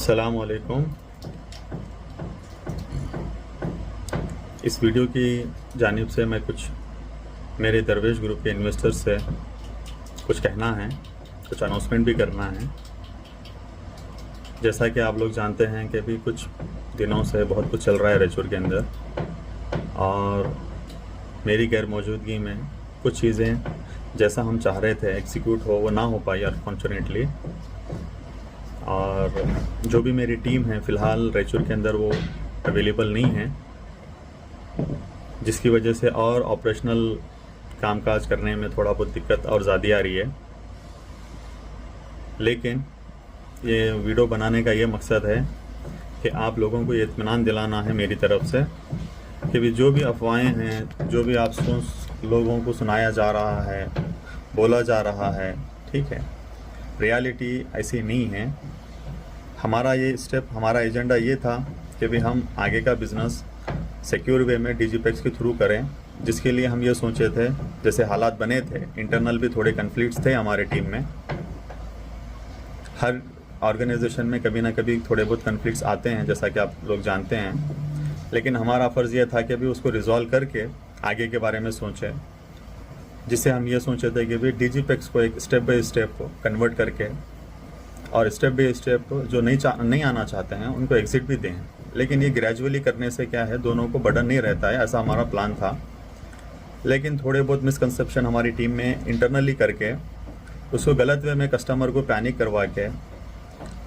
अस्सलाम वालेकुम। इस वीडियो की जानिब से मैं कुछ मेरे दरवेश ग्रुप के इन्वेस्टर्स से कुछ कहना है, कुछ अनाउंसमेंट भी करना है। जैसा कि आप लोग जानते हैं कि अभी कुछ दिनों से बहुत कुछ चल रहा है रेचूर के अंदर, और मेरी गैर मौजूदगी में कुछ चीज़ें जैसा हम चाह रहे थे एग्जीक्यूट हो वो ना हो पाई अनफॉर्चुनेटली। और जो भी मेरी टीम है फ़िलहाल रेचूर के अंदर वो अवेलेबल नहीं है, जिसकी वजह से और ऑपरेशनल कामकाज करने में थोड़ा बहुत दिक्कत और ज़्यादा आ रही है। लेकिन ये वीडियो बनाने का ये मकसद है कि आप लोगों को ये इत्मीनान दिलाना है मेरी तरफ से कि भी जो भी अफवाहें हैं, जो भी आप लोगों को सुनाया जा रहा है, बोला जा रहा है, ठीक है, रियलिटी ऐसी नहीं है। हमारा ये स्टेप, हमारा एजेंडा ये था कि भी हम आगे का बिज़नेस सिक्योर वे में डिजिपेक्स के थ्रू करें, जिसके लिए हम ये सोचे थे। जैसे हालात बने थे, इंटरनल भी थोड़े कन्फ्लिक्ट्स थे हमारे टीम में। हर ऑर्गेनाइजेशन में कभी ना कभी थोड़े बहुत कन्फ्लिक्ट्स आते हैं, जैसा कि आप लोग जानते हैं। लेकिन हमारा फ़र्ज़ ये था कि भी उसको रिज़ॉल्व करके आगे के बारे में सोचें, जिससे हम ये सोचे थे कि भी डिजिपेक्स को एक स्टेप बाय स्टेप कन्वर्ट करके और स्टेप बाय स्टेप जो नहीं आना चाहते हैं उनको एग्ज़िट भी दें। लेकिन ये ग्रेजुअली करने से क्या है, दोनों को बर्डन नहीं रहता है, ऐसा हमारा प्लान था। लेकिन थोड़े बहुत मिसकंसेप्शन हमारी टीम में इंटरनली करके उसको गलत वे में कस्टमर को पैनिक करवा के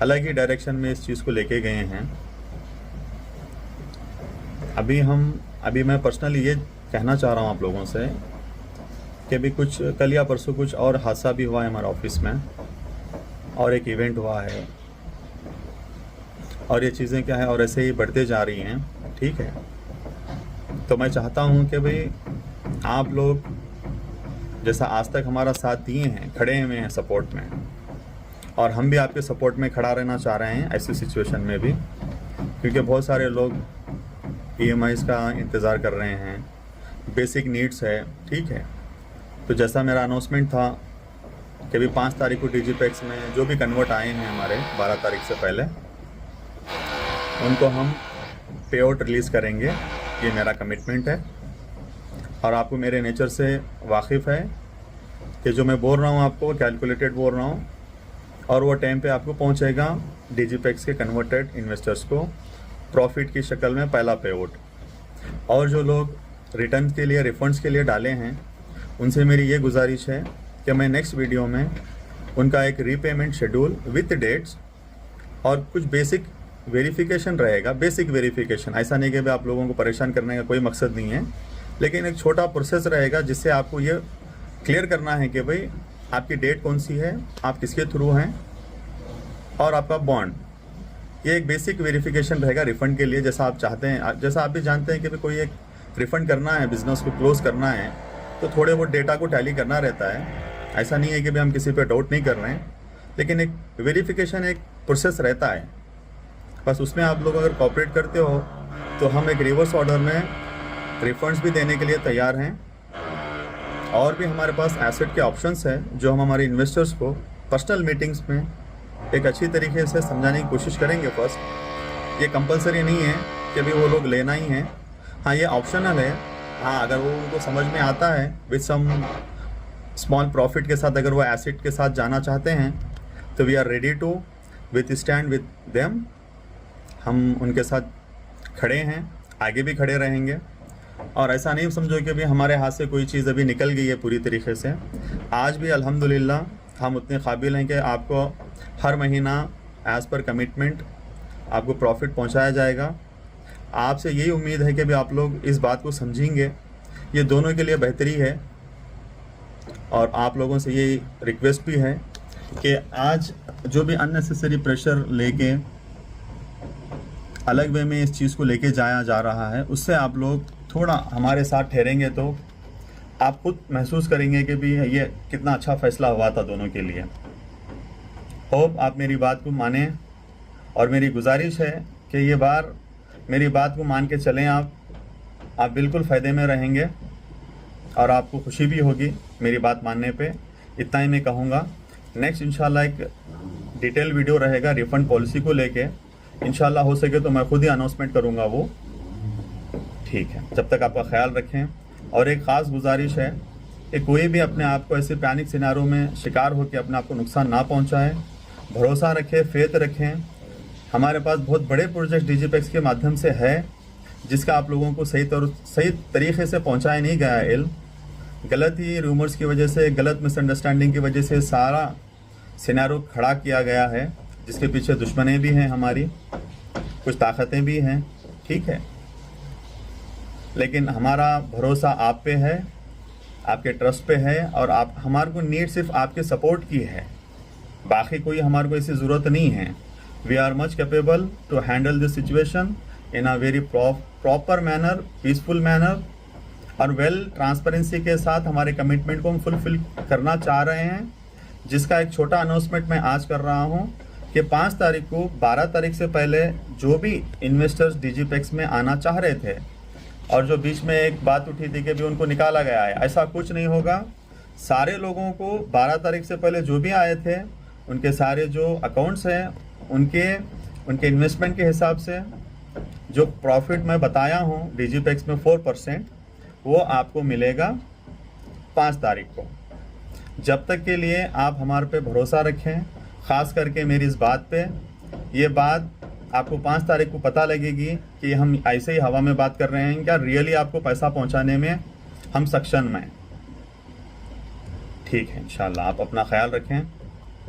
अलग ही डायरेक्शन में इस चीज़ को लेके गए हैं। अभी मैं पर्सनली ये कहना चाह रहा हूँ आप लोगों से कि अभी कुछ कल या परसों कुछ और हादसा भी हुआ है हमारे ऑफिस में, और एक इवेंट हुआ है, और ये चीज़ें क्या है और ऐसे ही बढ़ते जा रही हैं, ठीक है। तो मैं चाहता हूँ कि भाई आप लोग जैसा आज तक हमारा साथ दिए हैं, खड़े हुए हैं सपोर्ट में, और हम भी आपके सपोर्ट में खड़ा रहना चाह रहे हैं ऐसी सिचुएशन में भी, क्योंकि बहुत सारे लोग EMIs का इंतज़ार कर रहे हैं, बेसिक नीड्स है, ठीक है। तो जैसा मेरा अनाउंसमेंट था कि अभी 5 तारीख को डिजिपेक्स में जो भी कन्वर्ट आए हैं हमारे 12 तारीख से पहले, उनको हम पे आउट रिलीज़ करेंगे। ये मेरा कमिटमेंट है, और आपको मेरे नेचर से वाकिफ़ है कि जो मैं बोल रहा हूँ आपको कैलकुलेटेड बोल रहा हूँ, और वो टाइम पे आपको पहुँचेगा डिजिपेक्स के कन्वर्टेड इन्वेस्टर्स को प्रॉफिट की शक्ल में पहला पे आउट। और जो लोग रिटर्न के लिए, रिफंड्स के लिए डाले हैं, उनसे मेरी ये गुजारिश है कि मैं नेक्स्ट वीडियो में उनका एक रीपेमेंट शेड्यूल विथ डेट्स और कुछ बेसिक वेरिफिकेशन रहेगा। बेसिक वेरिफिकेशन, ऐसा नहीं कि भाई आप लोगों को परेशान करने का कोई मकसद नहीं है, लेकिन एक छोटा प्रोसेस रहेगा जिससे आपको ये क्लियर करना है कि भाई आपकी डेट कौन सी है, आप किसके थ्रू हैं, और आपका बॉन्ड। ये एक बेसिक वेरिफिकेशन रहेगा रिफ़ंड के लिए, जैसा आप चाहते हैं। जैसा आप भी जानते हैं कि भाई कोई एक रिफ़ंड करना है, बिज़नेस को क्लोज़ करना है, तो थोड़े बहुत डेटा को टैली करना रहता है। ऐसा नहीं है कि भाई हम किसी पे डाउट नहीं कर रहे हैं, लेकिन एक वेरिफिकेशन एक प्रोसेस रहता है। बस उसमें आप लोग अगर कोऑपरेट करते हो तो हम एक रिवर्स ऑर्डर में रिफंड्स भी देने के लिए तैयार हैं, और भी हमारे पास एसेट के ऑप्शंस हैं जो हम हमारे इन्वेस्टर्स को पर्सनल मीटिंग्स में एक अच्छी तरीके से समझाने की कोशिश करेंगे। फर्स्ट, ये कंपलसरी नहीं है कि अभी वो लोग लेना ही है, हाँ ये ऑप्शनल है। हाँ, अगर वो उनको समझ में आता है विद सम स्मॉल प्रॉफिट के साथ, अगर वो एसेट के साथ जाना चाहते हैं, तो we are ready to with stand with them. हम उनके साथ खड़े हैं, आगे भी खड़े रहेंगे। और ऐसा नहीं समझो कि अभी हमारे हाथ से कोई चीज़ अभी निकल गई है पूरी तरीके से। आज भी अल्हम्दुलिल्लाह हम उतने काबिल हैं कि आपको हर महीना एज़ पर कमिटमेंट आपको प्रॉफिट पहुंचाया जाएगा। आपसे यही उम्मीद है कि भी आप लोग इस बात को समझेंगे, ये दोनों के लिए बेहतरी है। और आप लोगों से ये रिक्वेस्ट भी है कि आज जो भी अननेसेसरी प्रेशर लेके अलग वे में इस चीज़ को लेके जाया जा रहा है, उससे आप लोग थोड़ा हमारे साथ ठहरेंगे तो आप खुद महसूस करेंगे कि भी ये कितना अच्छा फ़ैसला हुआ था दोनों के लिए। होप आप मेरी बात को माने, और मेरी गुजारिश है कि ये बार मेरी बात को मान के चलें। आप बिल्कुल फ़ायदे में रहेंगे और आपको खुशी भी होगी मेरी बात मानने पे। इतना ही मैं कहूँगा। नेक्स्ट इंशाल्लाह एक डिटेल वीडियो रहेगा रिफ़ंड पॉलिसी को लेके, इंशाल्लाह हो सके तो मैं खुद ही अनाउंसमेंट करूँगा वो। ठीक है, जब तक आपका ख्याल रखें। और एक ख़ास गुजारिश है कि कोई भी अपने आप को ऐसे पैनिक सिनारों में शिकार होकर अपने आप को नुकसान ना पहुंचाए। भरोसा रखें, फेथ रखें। हमारे पास बहुत बड़े प्रोजेक्ट डिजिपेक्स के माध्यम से है जिसका आप लोगों को सही तरीके से पहुंचाया नहीं गया है। गलत ही रूमर्स की वजह से, गलत मिसअंडरस्टैंडिंग की वजह से सारा सिनारो खड़ा किया गया है, जिसके पीछे दुश्मनें भी हैं हमारी, कुछ ताकतें भी हैं। ठीक है, लेकिन हमारा भरोसा आप पे है, आपके ट्रस्ट पे है, और आप हमारे को नीड सिर्फ आपके सपोर्ट की है, बाकी कोई हमारे को ऐसी ज़रूरत नहीं है। We are much capable to handle this situation in a very proper manner, peaceful manner, और वेल ट्रांसपेरेंसी के साथ हमारे कमिटमेंट को हम फुलफिल करना चाह रहे हैं। जिसका एक छोटा अनाउंसमेंट मैं आज कर रहा हूं कि 5 तारीख को 12 तारीख से पहले जो भी इन्वेस्टर्स डिजिपेक्स में आना चाह रहे थे, और जो बीच में एक बात उठी थी कि भी उनको निकाला गया है, ऐसा कुछ नहीं होगा। सारे लोगों को 12 तारीख से पहले जो भी आए थे उनके सारे जो अकाउंट्स हैं उनके इन्वेस्टमेंट के हिसाब से जो प्रॉफिट मैं बताया हूँ डिजिपेक्स में 4%, वो आपको मिलेगा 5 तारीख को। जब तक के लिए आप हमारे पे भरोसा रखें, ख़ास करके मेरी इस बात पे। ये बात आपको 5 तारीख को पता लगेगी कि हम ऐसे ही हवा में बात कर रहे हैं, क्या रियली आपको पैसा पहुंचाने में हम सक्षम हैं। ठीक है, इंशाल्लाह आप अपना ख्याल रखें।